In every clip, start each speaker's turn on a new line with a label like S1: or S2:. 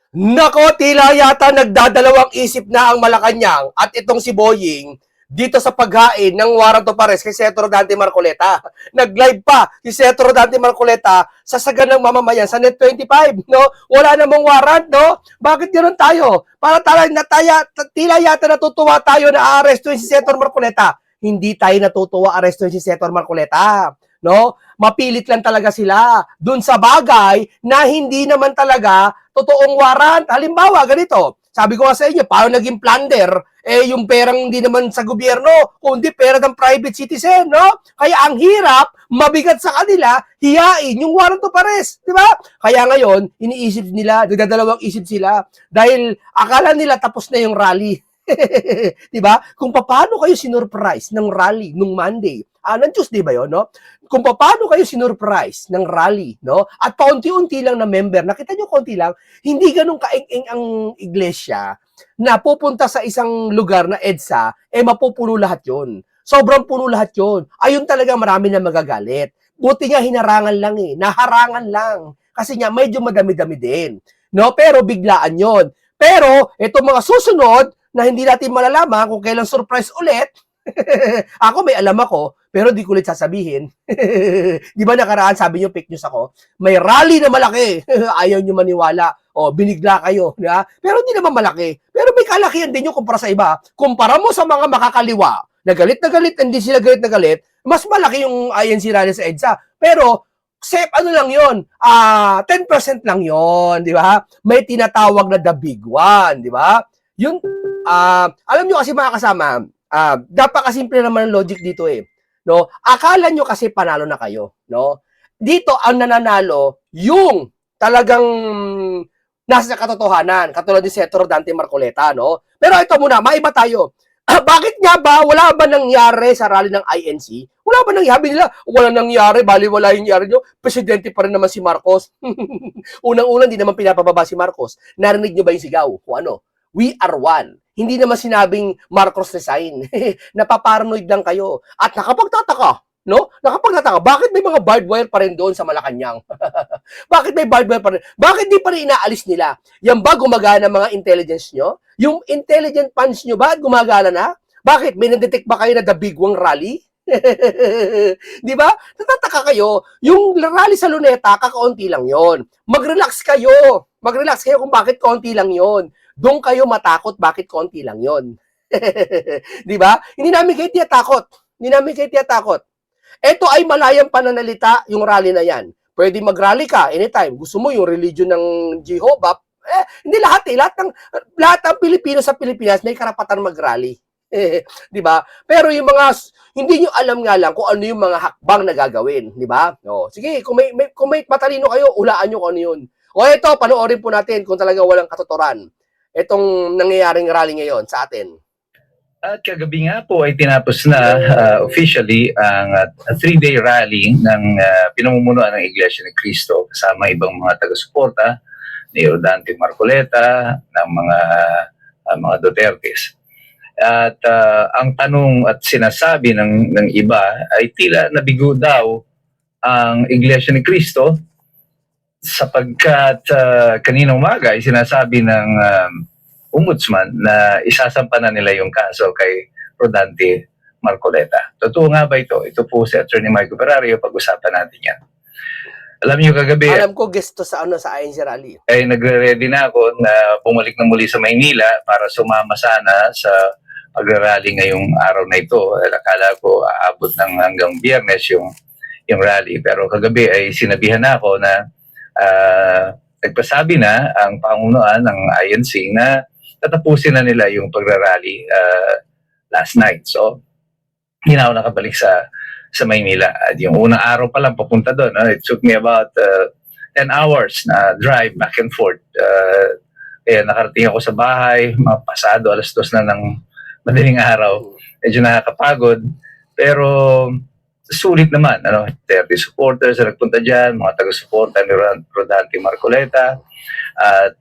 S1: Nako, tila yata nagdadalawang isip na ang Malacanang at itong si Boying dito sa paghain ng warrant of arrest kay Senator Dante Marcoleta. Nag-live pa si Senator Dante Marcoleta sa saganang mamamayan sa Net 25, no? Wala namang warrant, no? Bakit ganoon tayo? Para tila yata natutuwa tayo na arestuin si Senator Marcoleta. Hindi tayo natutuwa arestuin si Senator Marcoleta, no? Mapilit lang talaga sila dun sa bagay na hindi naman talaga totoong warrant. Halimbawa, ganito, sabi ko nga sa inyo, paano naging plunder? Yung perang hindi naman sa gobyerno, kundi pera ng private citizen, no? Kaya ang hirap, mabigat sa kanila, hiyain yung warrant of arrest, di ba? Kaya ngayon, iniisip nila, nagdadalawang isip sila, dahil akala nila tapos na yung rally. Di ba? Kung paano kayo sinurprise ng rally nung Monday, ng Tuesday ba yun, no? Kung paano kayo sinurprise ng rally, no? At paunti-unti lang na member, nakita nyo konti lang, hindi ganun kaing-ing ang iglesia na pupunta sa isang lugar na EDSA, mapupuno lahat yun. Sobrang puno lahat yun. Ayun talaga marami na magagalit. Buti nga hinarangan lang naharangan lang. Kasi nga medyo madami-dami din. No? Pero biglaan yon. Pero itong mga susunod na hindi natin malalaman kung kailan surprise ulit, ako may alam ako, pero di ko ulit sasabihin. Di ba nakaraan, sabi niyo, fake news ako, may rally na malaki. Ayaw niyo maniwala. O, binigla kayo. Diba? Pero hindi naman malaki. Pero may kalakihan din yung kumpara sa iba. Kumpara mo sa mga makakaliwa, na galit, hindi sila galit na galit, mas malaki yung INC rally sa EDSA. Pero, ano lang yun, 10% lang yun, di ba? May tinatawag na the big one, di ba? Yun, alam nyo kasi mga kasama, napakasimple naman ang logic dito no? Akala nyo kasi panalo na kayo, no? Dito ang nananalo yung talagang nasa katotohanan, katulad ni Senator Dante Marcoleta, no? Pero ito muna, maiba tayo. Bakit nga ba wala ba nangyari sa rally ng INC? Wala ba nangyari nila? Wala nangyari, baliwala yung nangyari nyo. Presidente pa rin naman si Marcos. Unang-unang, hindi naman pinapababa si Marcos. Narinig nyo ba yung sigaw? Kung ano? We are one. Hindi naman sinabing Marcos resign. Napaparanoid lang kayo. At nakapagtataka, no? Nakapagtataka, bakit may mga barbed wire pa rin doon sa Malacanang? Bakit may barbed wire pa rin? Bakit di pa rin inaalis nila? Yan ba gumagana mga intelligence nyo? Yung intelligent punch nyo ba gumagana na? Bakit? May nadetect ba kayo na the big one rally? Di ba? Natataka kayo. Yung rally sa Luneta, kakaunti lang yon. Mag-relax kayo. Mag-relax kayo kung bakit kaunti lang yon. Doon kayo matakot bakit konti lang yon. Di ba? Hindi namin kayo tiyatakot. Hindi namin kayo tiyatakot. Ito ay malayang pananalita, yung rally na yan. Pwede mag-rally ka anytime. Gusto mo yung religion ng Jehovah, hindi lahat lahat ng Pilipino sa Pilipinas may karapatan mag-rally. Di ba? Pero yung mga hindi niyo alam nga lang kung ano yung mga hakbang na gagawin, di ba? O, sige, kung may matalino kayo, ulaan niyo kung ano yun. O ito, panoorin po natin kung talaga walang katotoran itong nangyayaring rally ngayon sa atin.
S2: At kagabi nga po ay tinapos na officially ang 3-day rally ng pinamumunuan ng Iglesia ni Cristo kasama ibang mga taga-suporta ni Dante Marcoleta, ng mga Dutertes. At ang tanong at sinasabi ng iba ay tila nabigo daw ang Iglesia ni Cristo sapagkat kanina umaga ay sinasabi ng ombudsman na isasampa na nila yung kaso kay Rodante Marcoleta. Totoo nga ba ito? Ito po si Attorney Michael Ferrario, pag-usapan natin yan. Alam niyo kagabi,
S1: alam ko gusto sa INC rally.
S2: Ay nagre-ready na ako na bumalik na muli sa Maynila para sumama sana sa pag-rally ngayong araw na ito. Akala ko aabot ng hanggang Biyernes yung rally. Pero kagabi ay sinabihan na ako na nagpasabi na ang pangunuan ng INC na tatapusin na nila yung pagrarally last night. So, hindi na ako nakabalik sa Maynila. At yung unang araw pa lang papunta doon, it took me about 10 hours na drive back and forth. Kaya nakarating ako sa bahay, pasado, 2:00 na ng madaling araw. Medyo nakakapagod. Pero sulit naman. 30 supporters na nagpunta dyan, mga taga-suporta ni Rodante Marcoleta. At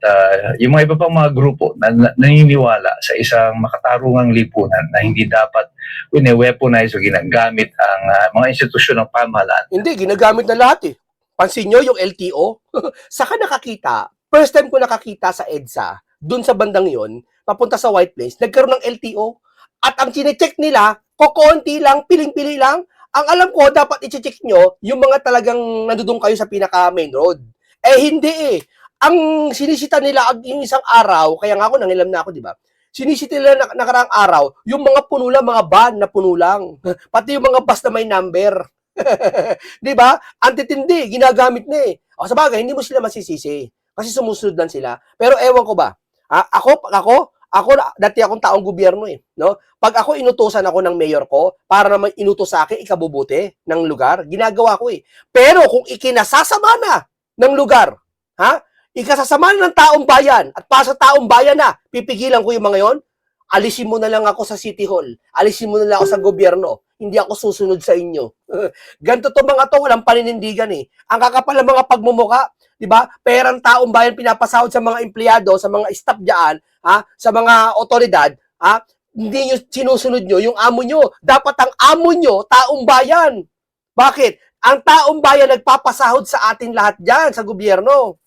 S2: yung mga iba pang mga grupo na naniniwala sa isang makatarungang lipunan na hindi dapat wine-weaponize o ginagamit ang mga institusyon ng pamahalaan.
S1: Hindi, ginagamit na lahat Pansin nyo yung LTO? Saka nakakita First time ko nakakita sa EDSA, dun sa bandang yon, papunta sa White Plains, nagkaroon ng LTO. At ang chinecheck nila, kokonti lang, piling-pili lang. Ang alam ko, dapat i-check nyo yung mga talagang nandudong kayo sa pinaka-main road. Eh, hindi eh. Ang sinisita nila yung isang araw, kaya nga ako, nangilam na ako, di ba? Sinisita nila nakaraang araw, yung mga puno lang, mga van na puno lang. Pati yung mga bus na may number. Di ba? Antitindi, ginagamit na eh. O sa bagay, hindi mo sila masisisi. Kasi sumusunod lang sila. Pero ewan ko ba, ako, dati akong taong gobyerno eh. No? Pag ako inutusan ako ng mayor ko, para naman inutos sa akin, ikabubuti ng lugar, ginagawa ko eh. Pero kung ikinasasama na ng lugar, ikasasama na ng taong bayan, at para sa taong bayan na, pipigilan ko yung mga yon, alisin mo na lang ako sa City Hall, alisin mo na lang ako sa gobyerno, hindi ako susunod sa inyo. Ganito to mga to, walang paninindigan eh. Ang kakapal ng mga pagmumuka, di ba? Perang taong bayan pinapasahod sa mga empleyado, sa mga staff diyan, sa mga otoridad, hindi nyo sinusunod nyo yung amo nyo. Dapat ang amo nyo, taong bayan. Bakit? Ang taong bayan nagpapasahod sa atin lahat diyan sa gobyerno.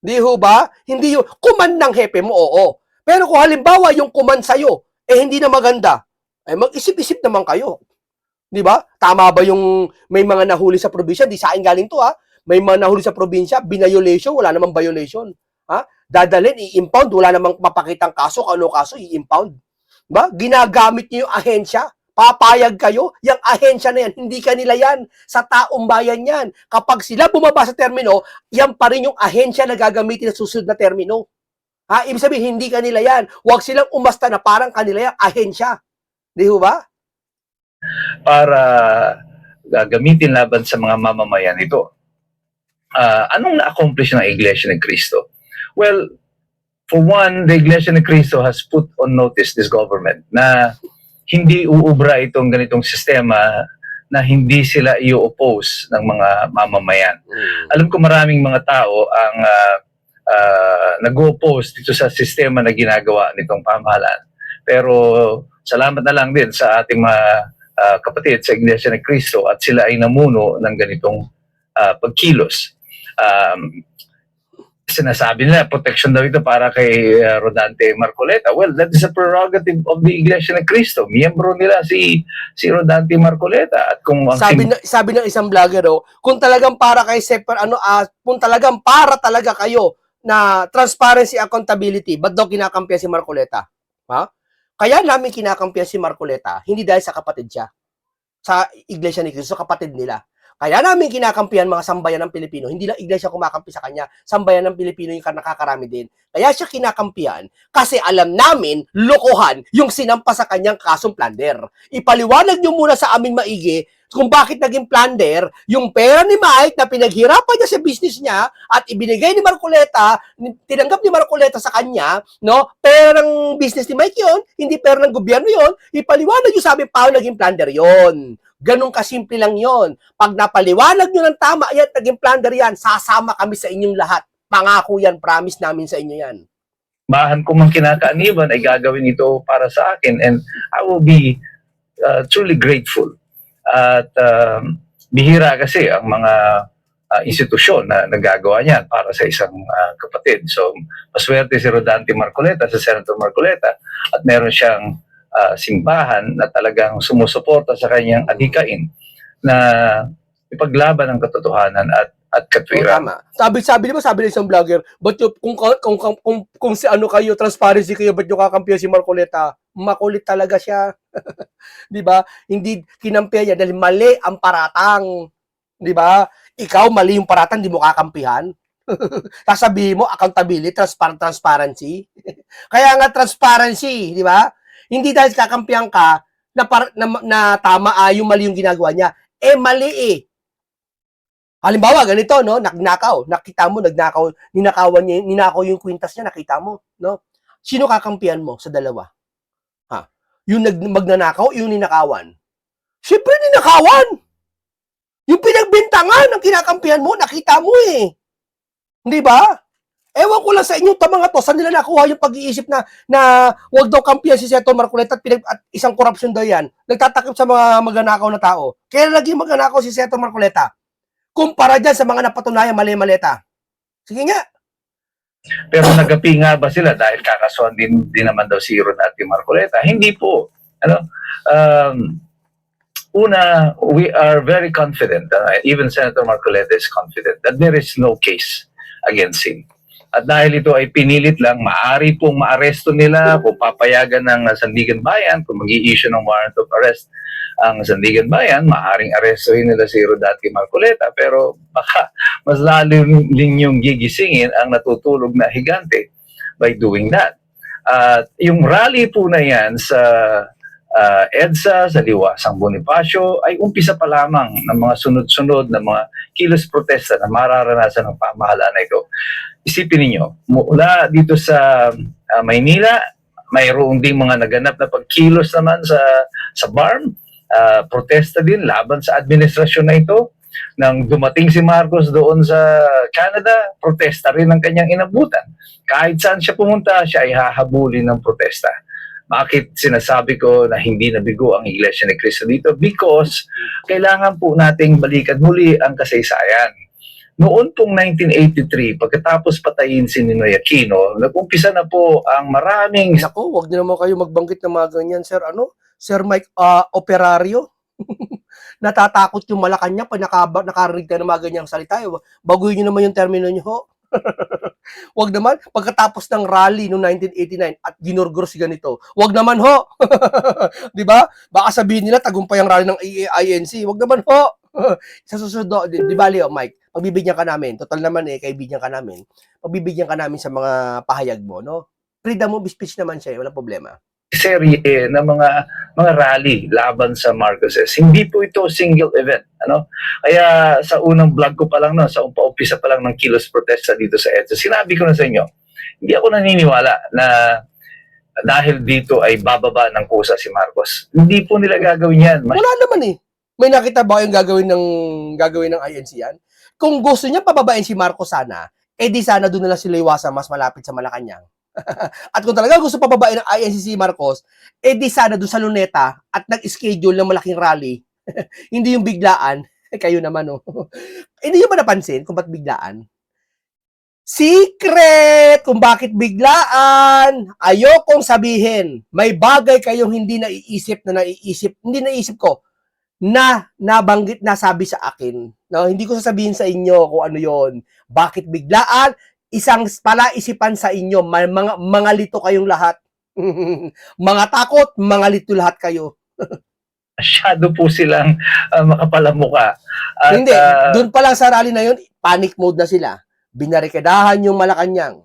S1: Di ho ba? Hindi yung kuman ng hepe mo, oo. Pero kung halimbawa yung kuman sa'yo, hindi na maganda, mag-isip-isip naman kayo. Di ba? Tama ba yung may mga nahuli sa probinsya? Di sa akin galing to, May mga nahuli sa probinsya, binayolation, wala namang violation. Dadalhin, i-impound, wala namang mapakitang kaso, ano kaso, i-impound. Diba? Ginagamit niyo yung ahensya. Papayag kayo, yung ahensya na yan, hindi kanila yan. Sa taong bayan yan. Kapag sila bumaba sa termino, yan pa rin yung ahensya na gagamitin sa susunod na termino. Ibig sabihin, hindi kanila yan. Huwag silang umasta na parang kanila yan, ahensya. Di ba?
S2: Para gagamitin laban sa mga mamamayan ito. Anong na-accomplish ng Iglesia ni Cristo? Well, for one, the Iglesia ni Cristo has put on notice this government na hindi uubra itong ganitong sistema na hindi sila i-oppose ng mga mamamayan. Alam ko maraming mga tao ang nag-oppose dito sa sistema na ginagawa nitong pamahalaan. Pero salamat na lang din sa ating mga kapatid sa Iglesia ni Cristo at sila ay namuno ng ganitong pagkilos. Sinasabi nila, protection daw ito para kay Rodante Marcoleta. Well, that is a prerogative of the Iglesia ni Cristo. Miyembro nila si Rodante Marcoleta. At kung ang
S1: sabi ng isang vlogger, kung talagang para kay kung talagang para talaga kayo na transparency, accountability, ba't daw kinakampihan si Marcoleta? Kaya namin kinakampihan si Marcoleta, hindi dahil sa kapatid siya. Sa Iglesia ni Cristo, kapatid nila. Kaya namin kinakampihan mga sambayan ng Pilipino. Hindi lang iglesia kumakampi sa kanya. Sambayan ng Pilipino yung nakakarami din. Kaya siya kinakampihan kasi alam namin, lokohan, yung sinampa sa kanyang kasong plunder. Ipaliwanag nyo muna sa amin maigi kung bakit naging plunder yung pera ni Mike na pinaghirapan niya sa business niya at ibinigay ni Marcoleta, tinanggap ni Marcoleta sa kanya, no? Pera ng business ni Mike yon, hindi pera ng gobyerno yon. Ipaliwanag nyo sa amin paano naging plunder yon. Ganun kasimple lang yon. Pag napaliwanag nyo ng tama, yan, naging plunder yan, sasama kami sa inyong lahat. Pangako yan, promise namin sa inyo yan.
S2: Bahan ko mang kinakaaniban ay gagawin ito para sa akin and I will be truly grateful. At bihira kasi ang mga institusyon na nagagawa niyan para sa isang kapatid. So, maswerte si Rodante Marcoleta, si Senator Marcoleta, at meron siyang simbahan na talagang sumusuporta sa kanyang adhikain na ipaglaban ang katotohanan at katwiran.
S1: Tama. Sabi ng isang vlogger, but kung si ano kayo, transparency kayo, ba't nyo kakampihan si Marcoleta? Makulit talaga siya. Di ba? Hindi kinampihan niya dahil mali ang paratang. Di ba? Ikaw, mali yung paratang, di mo kakampihan. Sasabihin mo, accountability, transparency. Kaya nga transparency, di ba? Hindi dahil kakampihan ka na tama yung mali yung ginagawa niya. Mali eh. Halimbawa, ganito, no? Nagnakaw. Nakita mo, ninakaw yung kwintas niya, nakita mo, no? Sino kakampihan mo sa dalawa? Yung magnanakaw, yung ninakawan? Siyempre, ninakawan! Yung pinagbintangan ng kinakampihan mo, nakita mo eh. Hindi ba? Ewan ko lang sa inyo, mga to, saan nila nakuha yung pag-iisip na wag daw kampihan si Senator Marcoleta at isang korupsyon daw yan. Nagtatakip sa mga magnanakaw na tao. Kaya naging magnanakaw si Senator Marcoleta. Kumpara dyan sa mga napatunayan mali-maleta. Sige nga.
S2: Pero nagapi nga ba sila dahil kakasuhan din naman daw si Rodante Marcoleta? Hindi po. Ano? Um, Una, we are very confident, even Senator Marcoleta is confident that there is no case against him. At dahil ito ay pinilit lang, maaari pong maaresto nila kung papayagan ng Sandigan Bayan, kung mag-i-issue ng warrant of arrest ang Sandigan Bayan, maaaring arestuhin nila si Rodante Marcoleta, pero baka mas lalo ninyong gigisingin ang natutulog na higante by doing that. At yung rally po na yan sa EDSA, sa Liwasang Bonifacio, ay umpisa pa lamang ng mga sunod-sunod na mga kilos protesta na mararanasan ng pamahalaan na ito. Isipin ninyo, mula dito sa Maynila, mayroong ding mga naganap na pagkilos naman sa BARM, protesta din laban sa administrasyon na ito. Nang dumating si Marcos doon sa Canada, protesta rin ang kanyang inabutan. Kahit saan siya pumunta, siya ay hahabulin ng protesta. Bakit sinasabi ko na hindi nabigo ang Iglesia ni Cristo dito? Because kailangan po nating balikan muli ang kasaysayan. Noon pong 1983, pagkatapos patayin si Ninoy Aquino, nag-umpisa na po ang maraming...
S1: Naku, wag niyo naman kayo magbanggit ng mga ganyan, sir. Sir Mike Operario? Natatakot yung Malacanang pag nakarinig ka ng mga ganyang salita. Baguhin niyo naman yung termino niyo, ho. Wag naman, pagkatapos ng rally noong 1989 at ginurgur si ganito, wag naman ho. Di ba? Baka sabihin nila tagumpay ang rally ng INC. Wag naman ho. Sa susunod, di ba, Leo, Mike, pagbibigyan ka namin. Total naman kaibigan ka namin. Pagbibigyan ka namin sa mga pahayag mo, no? Freedom of speech naman siya, walang problema.
S2: Serye ng mga rally laban sa Marcoses. Hindi po ito single event, ano? Kaya sa unang vlog ko pa lang, no, sa umpisa pa lang ng kilos protesta dito sa EDSA, sinabi ko na sa inyo, hindi ako naniniwala na dahil dito ay bababa ng kusa si Marcos. Hindi po nila gagawin yan.
S1: Wala naman May nakita ba yung gagawin ng INC yan? Kung gusto niya pababain si Marcos sana, di sana doon nila sila iwasan mas malapit sa Malacanang. At kung talaga gusto pababain ng INC si Marcos, di sana doon sa Luneta at nag-schedule ng malaking rally. Hindi yung biglaan. Kayo naman, Hindi nyo ba napansin kung ba't biglaan? Secret! Kung bakit biglaan. Ayokong sabihin. May bagay kayong hindi naisip ko na nabanggit na sabi sa akin. No, hindi ko sasabihin sa inyo kung ano yon. Bakit biglaan? Isang palaisipan sa inyo, mga lito kayong lahat. Mga takot, mga lito lahat kayo.
S2: Masyado po silang makapalamuka. At,
S1: hindi, doon pa lang sa rally na yun, panic mode na sila. Binarikadahan yung Malacanang.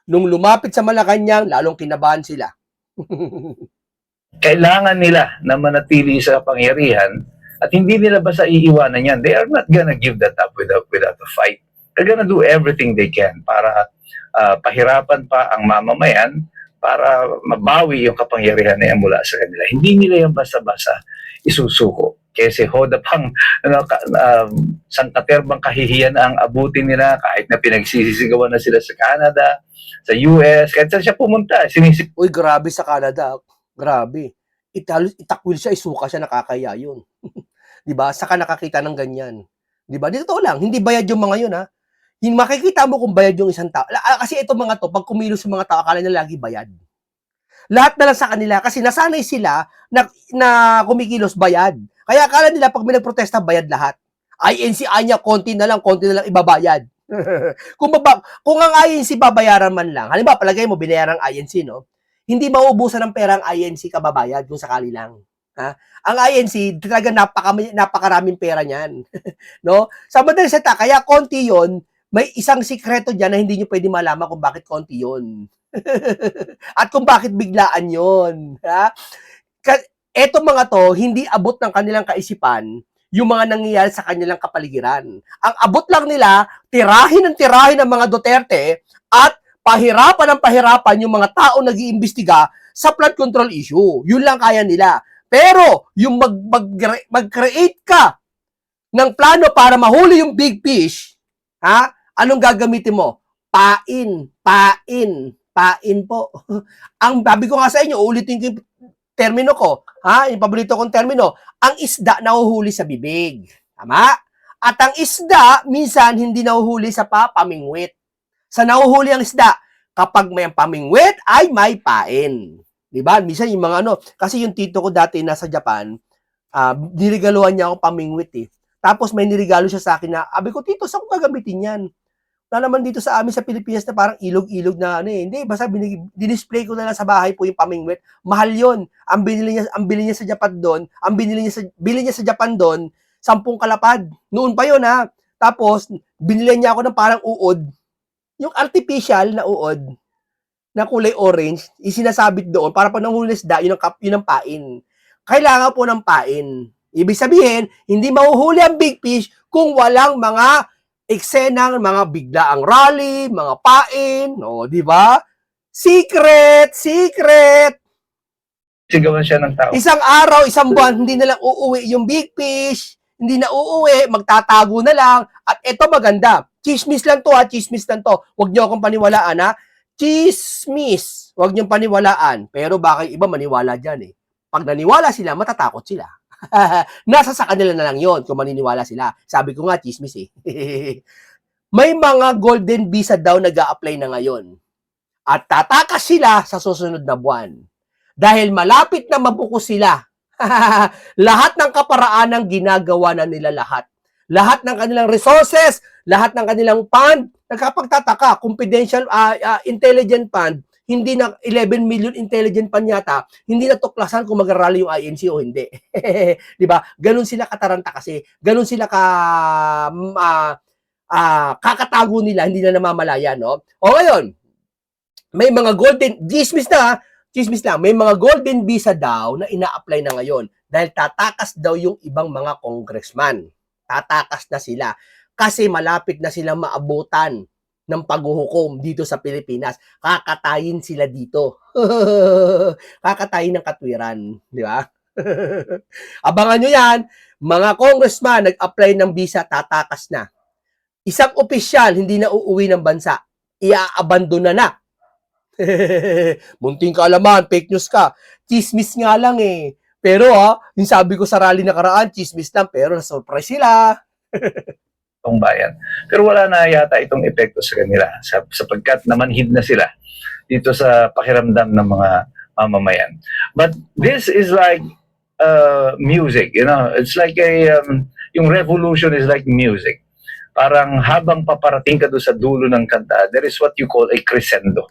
S1: Nung lumapit sa Malacanang, lalong kinabahan sila.
S2: Kailangan nila na manatili sa kapangyarihan at hindi nila basta iiwanan yan. They are not gonna give that up without a fight. They're gonna do everything they can para pahirapan pa ang mamamayan para mabawi yung kapangyarihan na yan mula sa kanila. Hindi nila yan basta-basta isusuko. Kasi hoda pang sangkaterbang kahihiyan ang abutin nila kahit na pinagsisisigawan na sila sa Canada, sa US, kahit saan siya pumunta.
S1: Uy, grabe sa Canada. Grabe. Itakwil siya, isuka siya, nakakaya yun. Diba? Saka nakakita ng ganyan. Diba? Dito lang, hindi bayad yung mga yun, ha? Makikita mo kung bayad yung isang tao. Kasi ito mga to, pag kumilos yung mga tao, akala nila lagi bayad. Lahat na lang sa kanila kasi nasanay sila na kumikilos bayad. Kaya akala nila pag may nagprotesta, bayad lahat. INC niya, konti na lang ibabayad. Kung ang INC babayaran man lang, halimbawa, palagay mo, binayaran ang INC, no? Hindi mauubusan ng pera ang INC kababayad kung sakali lang. Ha? Ang INC, talaga napakaraming pera niyan. No? Sa madaling salita, kaya konti yon, may isang sikreto dyan na hindi nyo pwede malaman kung bakit konti yon. At kung bakit biglaan yon. Ha? Etong mga to, hindi abot ng kanilang kaisipan yung mga nangyayari sa kanilang kapaligiran. Ang abot lang nila, tirahin ng mga Duterte at pahirapan yung mga tao nag-iimbestiga sa flood control issue. Yun lang kaya nila. Pero, yung mag-create ka ng plano para mahuli yung big fish, ha? Anong gagamitin mo? Pain po. Ang sabi ko nga sa inyo, ulitin ko yung termino ko, ha? Yung paborito kong termino, ang isda nahuhuli sa bibig. Tama? At ang isda, minsan hindi nahuhuli sa pamingwit. Sa nahuhuli ang isda, Kapag may pamingwit, ay may pain. Diba? Minsan yung mga ano, kasi yung tito ko dati nasa Japan, nirigaluhan niya akong pamingwit eh. Tapos may nirigalo siya sa akin na, abi ko, tito, saan ko gagamitin yan? Na naman dito sa amin sa Pilipinas na parang ilog-ilog na ano eh. Hindi, basta dinisplay ko na lang sa bahay po yung pamingwit. Mahal yon. Ang bili niya sa Japan doon, bili niya sa Japan doon, 10 kalapad. Noon pa yon ha. Tapos, binili niya ako ng parang uod. Yung artificial na uod, na kulay orange, isinasabit doon para pag nanghuli isda, yun ang pain. Kailangan po ng pain. Ibig sabihin, hindi mahuhuli ang big fish kung walang mga eksenang mga biglaang rally, mga pain, o, di ba? Secret!
S2: Sigawan siya ng tao.
S1: Isang araw, isang buwan, hindi na lang uuwi yung big fish, hindi na uuwi, magtatago na lang, at eto maganda. Chismis lang to ha, chismis lang to. Huwag niyo akong paniwalaan ha. Chismis. Huwag niyong paniwalaan. Pero baka iba maniwala dyan eh. Pag naniwala sila, matatakot sila. Nasa sa kanila na lang yon kung maniniwala sila. Sabi ko nga, chismis eh. May mga golden visa daw nag-a-apply na ngayon. At tatakas sila sa susunod na buwan. Dahil malapit na mabuko sila. Lahat ng kaparaanang ginagawa na nila lahat. Lahat ng kanilang resources, lahat ng kanilang fund, nagkapagtataka, confidential intelligent fund, hindi na 11 million intelligent fund yata, hindi na tuklasan kung mag-rally yung INC o hindi. 'Di ba? Ganun sila kataranta kasi. Ganun sila kakatago nila, hindi na namamalaya, no? O ngayon, may mga golden, chismis lang, may mga golden visa daw na ina-apply na ngayon dahil tatakas daw yung ibang mga congressman. Tatakas na sila kasi malapit na silang maabutan ng paghuhukom dito sa Pilipinas. Kakatayin sila dito. Kakatayin ng katwiran, di ba? Abangan nyo yan, mga congressman nag-apply ng visa, tatakas na. Isang opisyal hindi na uuwi ng bansa, iaabandona na. Munting kaalaman, fake news ka. Chismis nga lang eh. Pero yung sabi ko sa rally nakaraan, chismis lang, pero na-surprise sila.
S2: Itong bayan. Pero wala na yata itong epekto sa kanila sapagkat namanhid na sila dito sa pakiramdam ng mga mamamayan. But this is like music, you know. It's like yung revolution is like music. Parang habang paparating ka doon sa dulo ng kanta, there is what you call a crescendo.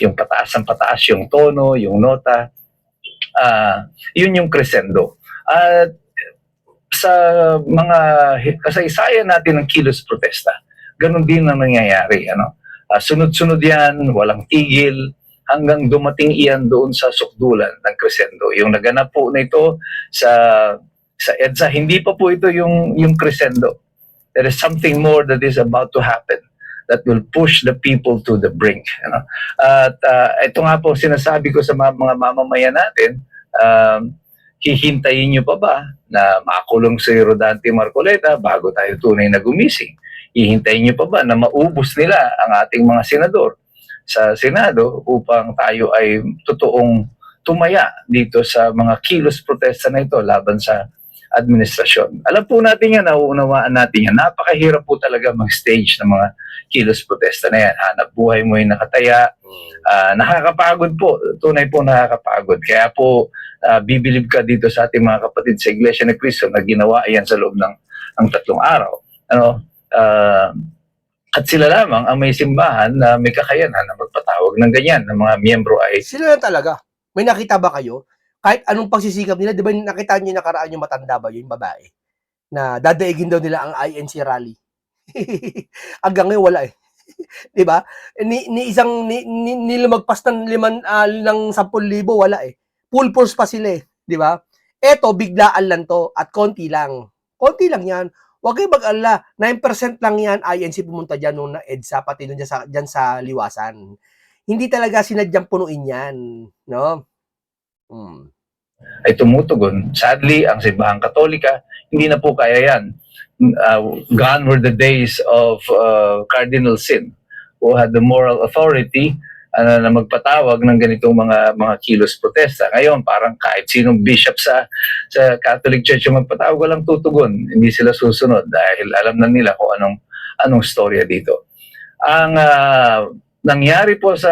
S2: Yung pataas ang pataas, yung tono, yung nota. Yun yung crescendo. At sa mga kasaysayan natin ng kilos protesta, ganun din ang nangyayari. Ano? Sunod-sunod yan, walang tigil, hanggang dumating iyan doon sa sukdulan ng crescendo. Yung naganap po na ito sa EDSA, hindi pa po ito yung crescendo. There is something more that is about to happen that will push the people to the brink. You know? At ito nga po sinasabi ko sa mga mamamayan natin, hihintayin nyo pa ba na makulong si Rodante Marcoleta bago tayo tunay na gumising? Hihintayin nyo pa ba na maubos nila ang ating mga senador sa Senado upang tayo ay totoong tumaya dito sa mga kilos protesta na ito laban sa administrasyon? Alam po natin yan, nauunawaan natin yan. Napakahirap po talaga mag-stage ng mga kilos protesta na yan. Hanap buhay mo yung nakataya. Nakakapagod po. Tunay po nakakapagod. Kaya po, bibilib ka dito sa ating mga kapatid sa Iglesia ni Cristo na ginawa yan sa loob ng 3 araw. Ano? At sila lamang ang may simbahan na may kakayanan na magpatawag ng ganyan ng mga miyembro ay...
S1: Sila lang talaga. May nakita ba kayo? Kahit anong pagsisikap nila, di ba nakita niyo nakaraan yung matanda ba yung babae? Na dadaigin daw nila ang INC rally. Hanggang ngayon wala eh. Di ba? Nilumagpas ng 10,000 wala eh. Full force pa sila eh. Di ba? Eto, biglaan lang to at konti lang. Konti lang yan. Huwag kayo mag-alala. 9% lang yan INC pumunta dyan nung na EDSA, pati nung dyan sa liwasan. Hindi talaga sinadyang punuin yan. No?
S2: Ay tumutugon. Sadly, ang simbahang Katolika, hindi na po kaya yan. Gone were the days of Cardinal Sin, who had the moral authority na magpatawag ng ganitong mga kilos protesta. Ngayon, parang kahit sinong bishop sa Catholic Church yung magpatawag, walang tutugon. Hindi sila susunod dahil alam na nila kung anong storya dito. Ang nangyari po sa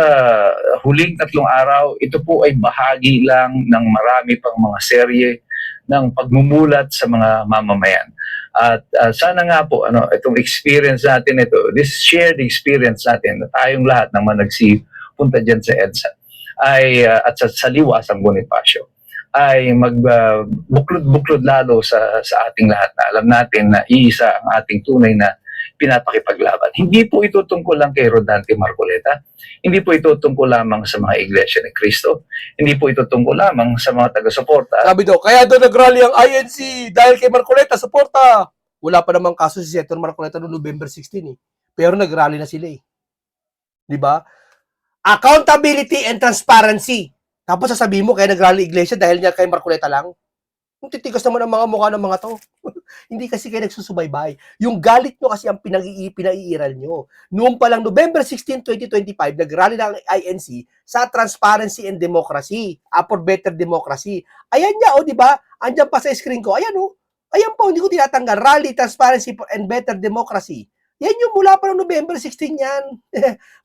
S2: huling 3 araw, ito po ay bahagi lang ng marami pang mga serye ng pagmumulat sa mga mamamayan. At sana nga po itong experience natin this shared experience natin na tayong lahat naman nagsipunta diyan sa EDSA ay at sa Liwasang Bonifacio ay magbuklod-buklod lalo sa ating lahat na alam natin na iisa ang ating tunay na pinapakipaglaban. Hindi po ito tungkol lang kay Rodante Marcoleta, hindi po ito tungkol lamang sa mga Iglesia ni Cristo, hindi po ito tungkol lamang sa mga taga-suporta.
S1: Sabi daw, kaya doon nag-rally ang INC dahil kay Marcoleta, suporta. Wala pa namang kaso si Senator Marcoleta noong November 16 eh. Pero nag-rally na sila eh. Di ba? Accountability and transparency. Tapos sasabihin mo, kaya nag-rally Iglesia dahil niya kay Marcoleta lang. Yung titigas naman ang mga mukha ng mga to. Hindi kasi kayo nagsusubaybay. Yung galit nyo kasi ang pinaiiral nyo. Noong palang November 16, 2025, nag-rally na ang INC sa Transparency and Democracy, for Better Democracy. Ayan niya, di ba? Andiyan pa sa screen ko. Ayan, Ayan po, hindi ko tinatanggal. Rally, Transparency and Better Democracy. Yan yung mula pa ng November 16 yan.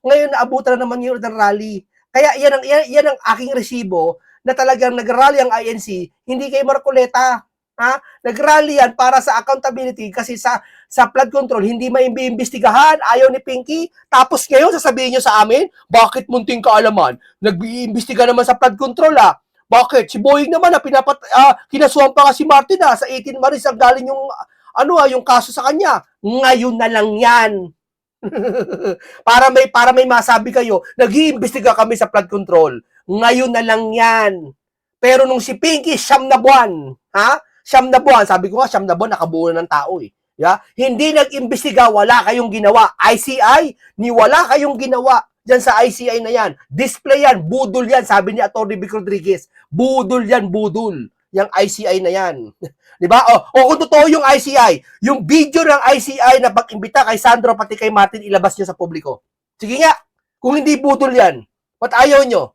S1: Ngayon, naabutan na naman yun ng rally. Kaya yan ang aking resibo na talagang nag-rally ang INC, hindi kay Marcoleta. Nag-rally yan para sa accountability kasi sa flood control, hindi maimbestigahan, ayaw ni Pinky. Tapos ngayon, sasabihin nyo sa amin, bakit munting kaalaman? Nag-iimbestiga naman sa flood control, Bakit? Si Boying naman, kinasuhan pa nga si Martin, sa 18 Maris, ang galing yung, yung kaso sa kanya. Ngayon na lang yan. para may masabi kayo, nag-iimbestiga kami sa flood control. Ngayon na lang yan. Pero nung si Pinky, 9 na buwan. 9 na buwan. Sabi ko nga, 9 na buwan, nakabuo ng tao eh. Yeah? Hindi nag-imbestiga, wala kayong ginawa. ICI, wala kayong ginawa. Diyan sa ICI na yan. Display yan, budol yan. Sabi ni Atty. Vic Rodriguez, budol yan, budol. Yung ICI na yan. Diba? O kung totoo yung ICI, yung video ng ICI na pag-imbita kay Sandro pati kay Martin, ilabas nyo sa publiko. Sige nga, kung hindi budol yan, ba't ayaw nyo?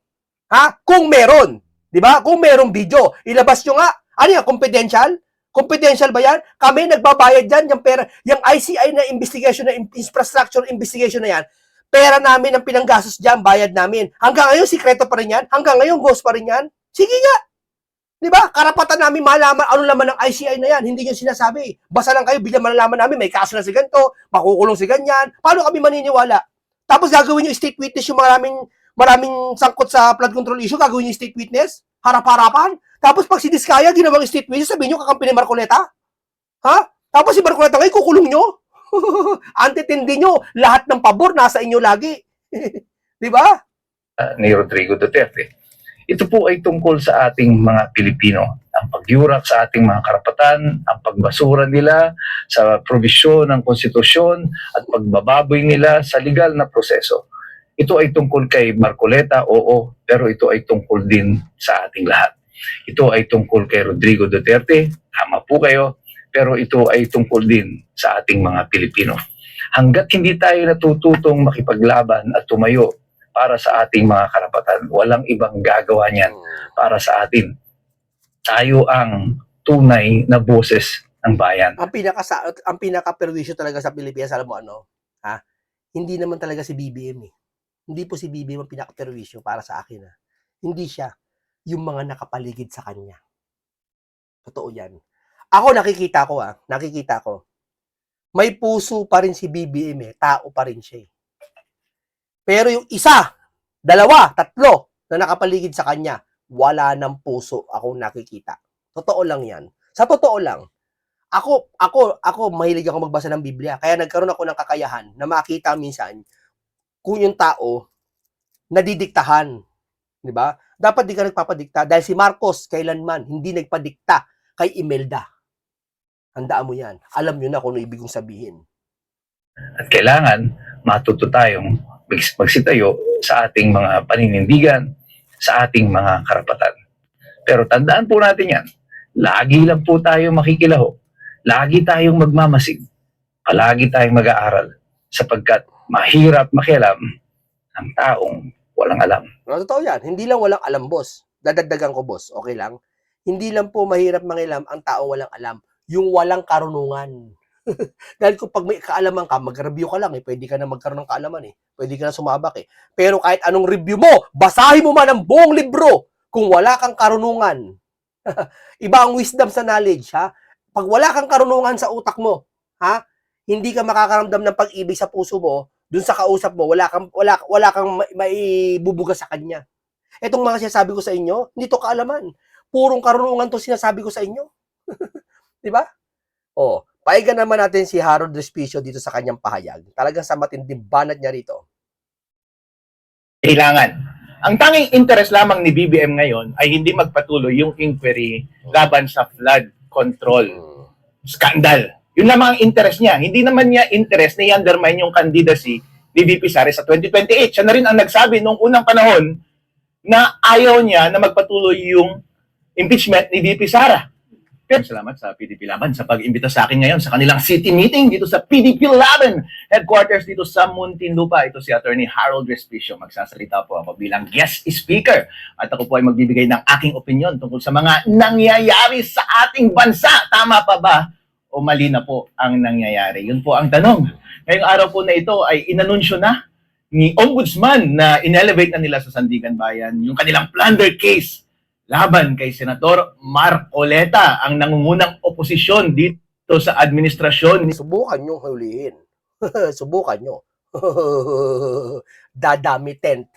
S1: Kung meron, di ba? Kung merong video, ilabas nyo nga. Ano yan, confidential? Confidential ba yan? Kami nagbabayad dyan, yung pera, yung ICI na investigation, na infrastructure investigation na yan, pera namin ang pinanggasos dyan, bayad namin. Hanggang ngayon, sikreto pa rin yan. Hanggang ngayon, ghost pa rin yan. Sige nga. Di ba? Karapatan namin malaman ano laman ng ICI na yan. Hindi nyo sinasabi. Basta lang kayo, biglang malalaman namin, may kaso na si ganito, makukulong si ganyan. Paano kami maniniwala? Tapos gagawin yung state witness yung maraming sangkot sa flood control issue, gagawin yung state witness, harap-harapan. Tapos pag si Diskaya, ginawang state witness, sabihin nyo kakampi ni Marcoleta? Tapos si Marcoleta ngayon, kukulong nyo? Antitindi nyo, lahat ng pabor nasa inyo lagi. Di ba?
S2: Ni Rodrigo Duterte. Ito po ay tungkol sa ating mga Pilipino. Ang pagyurak sa ating mga karapatan, ang pagbasura nila sa probisyon ng konstitusyon at pagbababoy nila sa legal na proseso. Ito ay tungkol kay Marcoleta, oo, pero ito ay tungkol din sa ating lahat. Ito ay tungkol kay Rodrigo Duterte, tama po kayo, pero ito ay tungkol din sa ating mga Pilipino. Hanggat hindi tayo natututong makipaglaban at tumayo para sa ating mga karapatan, walang ibang gagawa niyan para sa atin. Tayo ang tunay na boses ng bayan.
S1: Ang pinaka-perwisyo talaga sa Pilipinas, alam mo hindi naman talaga si BBM eh. Hindi po si BBM ang pinaka-perwisyo para sa akin. Hindi siya. Yung mga nakapaligid sa kanya. Totoo yan. Ako nakikita ko. May puso pa rin si BBM eh. Tao pa rin siya eh. Pero yung isa, 2, 3 na nakapaligid sa kanya, wala ng puso akong nakikita. Totoo lang yan. Sa totoo lang, ako mahilig ako magbasa ng Biblia. Kaya nagkaroon ako ng kakayahan na makita minsan kung yung tao nadidiktahan. Di ba? Dapat di ka nagpapadikta dahil si Marcos kailanman hindi nagpadikta kay Imelda. Handaan mo yan. Alam nyo na kung ano ibig kong sabihin.
S2: At kailangan matuto tayong magsitayo sa ating mga paninindigan, sa ating mga karapatan. Pero tandaan po natin yan, lagi lang po tayo makikilaho, lagi tayong magmamasid, palagi tayong mag-aaral, sapagkat mahirap makialam ang taong walang alam.
S1: Totoo yan. Hindi lang walang alam, boss. Dadagdagan ko, boss. Okay lang? Hindi lang po mahirap mangilam ang taong walang alam. Yung walang karunungan. Dahil kung pag may kaalaman ka, mag-review ka lang eh. Pwede ka na magkaroon ng kaalaman eh. Pwede ka na sumabak eh. Pero kahit anong review mo, basahin mo man ang buong libro. Kung wala kang karunungan, iba ang wisdom sa knowledge, ha? Pag wala kang karunungan sa utak mo, ha? Hindi ka makakaramdam ng pag-ibig sa puso mo, dun sa kausap mo, wala kang maibubuga sa kanya. Etong mga sinasabi ko sa inyo, hindi to kaalaman. Purong karunungan to sinasabi ko sa inyo. 'Di ba? Oh, pakigan naman natin si Harold Respicio dito sa kanyang pahayag. Talagang sa matinding banat niya rito.
S3: Kailangan. Ang tanging interest lamang ni BBM ngayon ay hindi magpatuloy yung inquiry laban sa flood control scandal. Yun lamang ang interest niya. Hindi naman niya interest na i-undermine yung candidacy ni VP Sara sa 2028. Siya na rin ang nagsabi noong unang panahon na ayaw niya na magpatuloy yung impeachment ni VP Sara. Pero salamat sa PDP Laban sa pag-imbita sa akin ngayon sa kanilang city meeting dito sa PDP Laban headquarters dito sa Muntinlupa. Ito si Attorney Harold Respicio. Magsasalita po ako bilang guest speaker at ako po ay magbibigay ng aking opinion tungkol sa mga nangyayari sa ating bansa. Tama pa ba o mali na po ang nangyayari? Yun po ang tanong. Ngayong araw po na ito ay inanunsyo na ni Ombudsman na inelevate na nila sa Sandigan Bayan yung kanilang plunder case laban kay Senator Marcoleta, ang nangungunang oposisyon dito sa administrasyon.
S1: Subukan nyo hulihin. Subukan nyo. Dadami tent.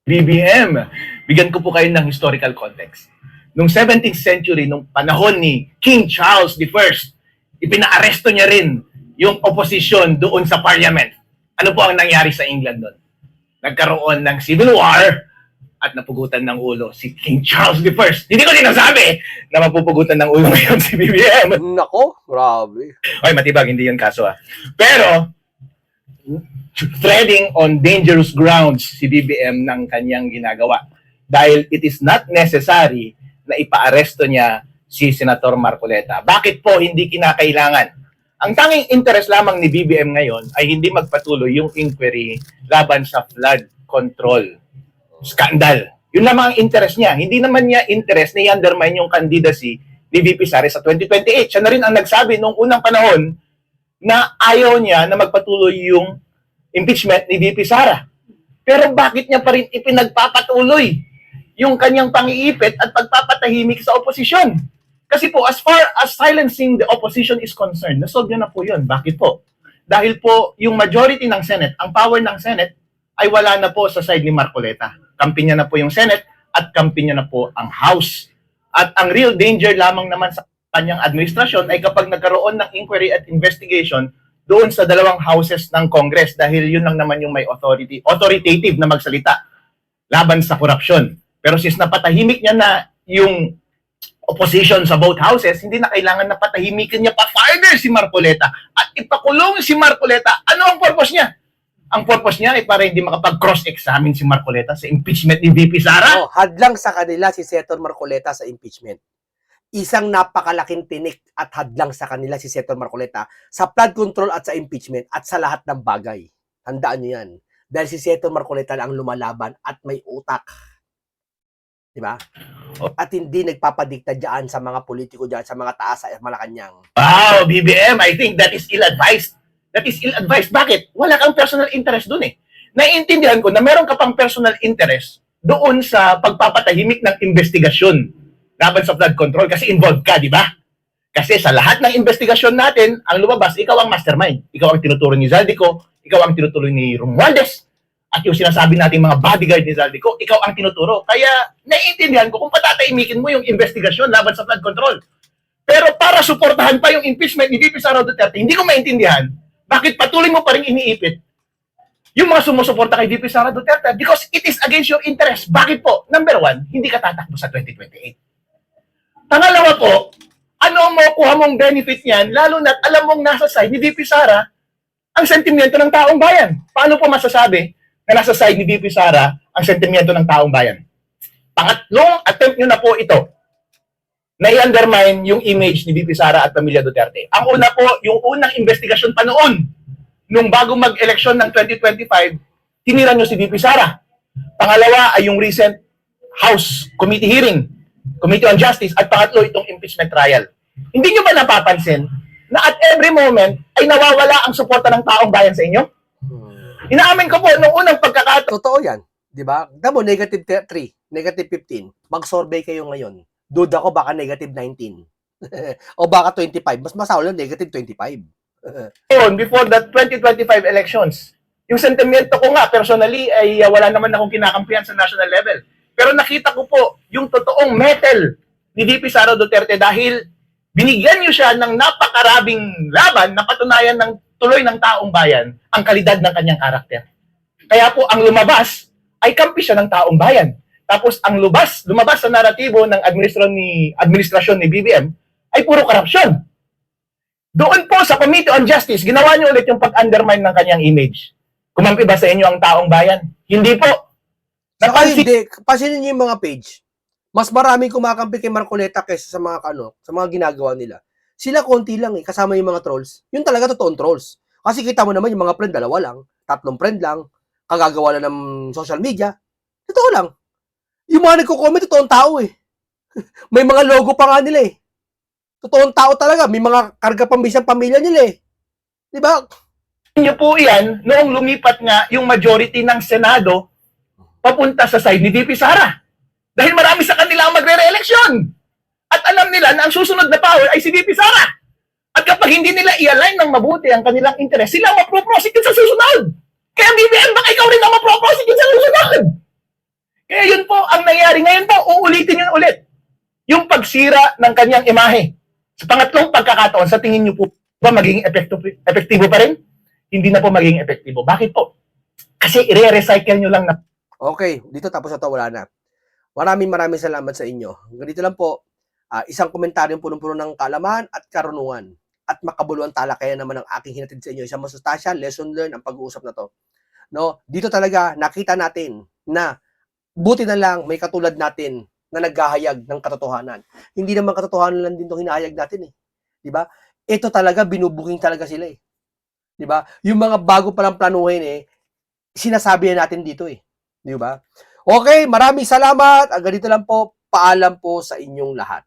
S3: BBM. Bigyan ko po kayo ng historical context. Noong 17th century, nung panahon ni King Charles I, ipinaaresto niya rin yung oposisyon doon sa parliament. Ano po ang nangyari sa England doon? Nagkaroon ng civil war at napugutan ng ulo si King Charles I. Hindi ko sinasabi na mapupugutan ng ulo ngayon si BBM.
S1: Nako, grabe.
S3: Ay, matibag, hindi yun kaso Pero, treading on dangerous grounds si BBM ng kanyang ginagawa. Dahil it is not necessary na ipaaresto niya si Senator Marcoleta. Bakit po hindi kinakailangan? Ang tanging interest lamang ni BBM ngayon ay hindi magpatuloy yung inquiry laban sa flood control scandal. Yun lamang ang interest niya. Hindi naman niya interest na i-undermine yung candidacy ni VP Sara sa 2028. Siya na rin ang nagsabi noong unang panahon na ayaw niya na magpatuloy yung impeachment ni VP Sara. Pero bakit niya pa rin ipinagpapatuloy yung kanyang pang-iipit at pagpapatahimik sa oposisyon? Kasi po, as far as silencing the opposition is concerned, nasolve niya na po yun. Bakit po? Dahil po, yung majority ng Senate, ang power ng Senate, ay wala na po sa side ni Marcoleta. Kampi niya na po yung Senate at kampi niya na po ang House. At ang real danger lamang naman sa kanyang administrasyon ay kapag nagkaroon ng inquiry at investigation doon sa dalawang houses ng Congress dahil yun lang naman yung may authoritative na magsalita laban sa korupsyon. Pero since napatahimik niya na yung opposition sa both houses, hindi na kailangan na patahimikin niya pa further si Marcoleta at ipakulong si Marcoleta. Ano ang purpose niya? Ang purpose niya ay para hindi makapag-cross-examine si Marcoleta sa impeachment ni VP Sara.
S1: Oh, hadlang sa kanila si Senator Marcoleta sa impeachment. Isang napakalaking tinik at hadlang sa kanila si Senator Marcoleta sa flood control at sa impeachment at sa lahat ng bagay. Handaan niyo yan. Dahil si Senator Marcoleta lang ang lumalaban at may utak. Diba? At hindi nagpapadikta dyan sa mga politiko dyan, sa mga taas at Malacanang.
S3: Wow, BBM, I think that is ill-advised. That is ill-advised. Bakit? Wala kang personal interest doon eh. Naiintindihan ko na meron ka pang personal interest doon sa pagpapatahimik ng investigasyon laban sa flood control kasi involved ka, di ba? Kasi sa lahat ng investigasyon natin, ang lumabas, ikaw ang mastermind. Ikaw ang tinuturo ni Zaldico, ikaw ang tinuturo ni Romualdez, at yung sinasabi nating mga bodyguard ni Zaldico, ikaw ang tinuturo. Kaya naiintindihan ko kung patatahimikin mo yung investigasyon laban sa flood control. Pero para suportahan pa yung impeachment ni VP Sara Duterte, hindi ko maintindihan bakit patuloy mo pa rin iniipit yung mga sumusuporta kay VP Sara Duterte because it is against your interest. Bakit po? Number one, hindi ka tatakbo sa 2028. Pangalawa po, ano mo kuha mong benefit niyan, lalo na't alam mong nasa side ni VP Sara ang sentimento ng taong bayan. Paano po masasabi na nasa side ni VP Sara ang sentimento ng taong bayan? Pangatlong attempt nyo na po ito na i-undermine yung image ni VP Sara at pamilya Duterte. Ang una po, yung unang investigasyon pa noon, nung bago mag-eleksyon ng 2025, tinira nyo si VP Sara. Pangalawa ay yung recent House Committee hearing, Committee on Justice, at pangatlo itong impeachment trial. Hindi nyo ba napapansin na at every moment ay nawawala ang suporta ng taong bayan sa inyo? Inaamin ko po, nung unang pagkakataon,
S1: Totoo yan. Di ba? Damo, negative 3, negative 15. Mag-survey kayo ngayon. Duda ko baka negative 19. O baka 25. Mas masawa lang, negative 25.
S3: before the 2025 elections, yung sentimento ko nga, personally, ay wala naman akong kinakampihan sa national level. Pero nakita ko po yung totoong metal ni VP Sara Duterte dahil binigyan niyo siya ng napakarabing laban na patunayan ng tuloy ng taong bayan ang kalidad ng kanyang karakter. Kaya po ang lumabas ay kampi siya ng taong bayan. Tapos ang lumabas sa naratibo ng administrasyon ni BBM ay puro korupsyon. Doon po sa Committee on Justice, ginawa niyo ulit yung pag-undermine ng kanyang image. Kumampi ba sa inyo ang taong bayan? Hindi po.
S1: Saka hindi, pasinin niyo yung mga page. Mas maraming kumakampi kay Marcoleta kaysa sa mga sa mga ginagawa nila. Sila konti lang kasama yung mga trolls. Yun talaga totoong trolls. Kasi kita mo naman yung mga friend, 2 lang, 3 friend lang, kagagawa lang ng social media. Totoo lang. Yung mga nagko-comment, totoong tao May mga logo pa nga nila Totoong tao talaga. May mga karga pambisang pamilya nila Di ba?
S3: Niyo po yan noong lumipat nga yung majority ng Senado papunta sa side ni VP Sara. Dahil marami sa kanila ang magre-re-eleksyon. At alam nila na ang susunod na power ay si VP Sara. At kapag hindi nila i-align ng mabuti ang kanilang interes, sila mapro-prosecute sa susunod. Kaya BBM, baka ikaw rin ang mapro-prosecute sa susunod. Kaya yun po ang nangyari. Ngayon po, uulitin yun ulit. Yung pagsira ng kanyang imahe. Sa pangatlong pagkakataon, sa tingin niyo po ba magiging epektibo pa rin? Hindi na po magiging epektibo. Bakit po? Kasi i-recycle nyo lang na.
S1: Okay, dito tapos na to, wala na. Maraming salamat sa inyo. Ganito lang po, isang komentaryong punong-puno ng kaalaman at karunungan at makabuluhan talakayan naman ang aking hinatid sa inyo. Isang masustansya, lesson learned ang pag-uusap na to. No, dito talaga nakita natin na buti na lang may katulad natin na naghahayag ng katotohanan. Hindi naman katotohanan lang din 'tong hinahayag natin 'Di ba? Ito talaga binubuking talaga sila 'Di ba? Yung mga bago pa lang planuhin sinasabi na natin dito 'Di ba? Okay, maraming salamat. Ganito lang po, paalam po sa inyong lahat.